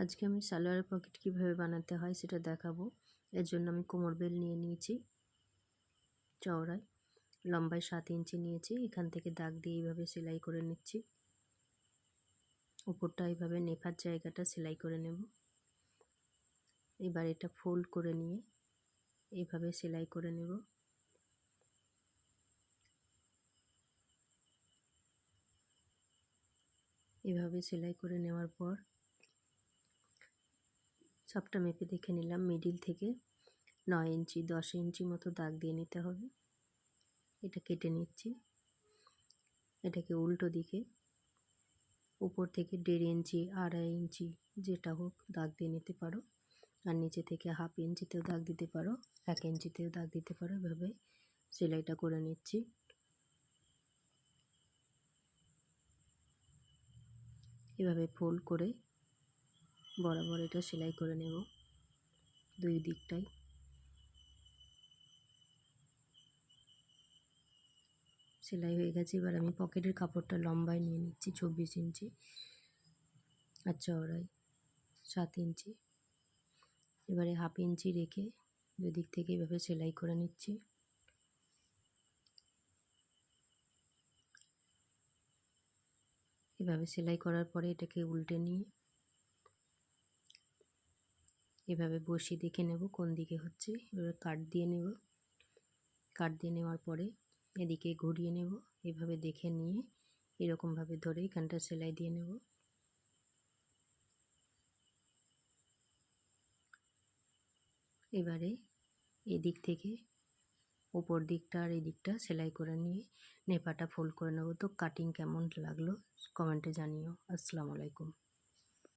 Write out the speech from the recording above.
আজকে আমি সালোয়ার পকেট কিভাবে বানাতে হয় সেটা দেখাবো। এর জন্য আমি কোমর বেল নিয়ে নিয়েছি চওড়ায়, লম্বায় 7 ইঞ্চি নিয়েছি। এখান থেকে দাগ দিয়ে এইভাবে সেলাই করে নিচ্ছি। উপরটা এইভাবে নেফার জায়গাটা সেলাই করে নেব। এবার এটা ফোল্ড করে নিয়ে এইভাবে সেলাই করে নেব। এভাবে সেলাই করে নেওয়ার পর সবটা মেপে দেখে নিলাম। মিডিল থেকে 9 ইঞ্চি 10 ইঞ্চি মতো দাগ দিয়ে নিতে হবে। এটা কেটে নিচ্ছি। এটাকে উল্টো দিকে উপর থেকে 1.5 ইঞ্চি 2.5 ইঞ্চি যেটা হোক দাগ দিয়ে নিতে পারো, আর নিচে থেকে 1/2 ইঞ্চিতেও দাগ দিতে পারো, 1 ইঞ্চিতেও দাগ দিতে পারো। এভাবে সেলাইটা করে নিচ্ছি। এভাবে ফোল্ড করে বরাবর এটা সেলাই করে নেব দুই দিকটাই। সেলাই হয়ে গেছে। এবার আমি পকেটের কাপড়টা লম্বায় নিয়ে নিচ্ছি 24 ইঞ্চি আর চওড়ায় 7 ইঞ্চি। এবারে 1/2 ইঞ্চি রেখে দুই দিক থেকে এভাবে সেলাই করে নিচ্ছি। এভাবে সেলাই করার পরে এটাকে উল্টে নিয়ে এভাবে বসিয়ে দেখে নেব কোন দিকে হচ্ছে। এবার কাট দিয়ে নেব। কাট দিয়ে নেওয়ার পরে এদিকে ঘুরিয়ে নেব। এভাবে দেখে নিয়ে এরকমভাবে ধরে এখানটা সেলাই দিয়ে নেব। এবারে এদিক থেকে উপর দিকটা আর এই দিকটা সেলাই করে নিয়ে নেপাটা ফোল্ড করে নেব। তো কাটিং কেমন লাগলো কমেন্টে জানিও। আসসালামু আলাইকুম।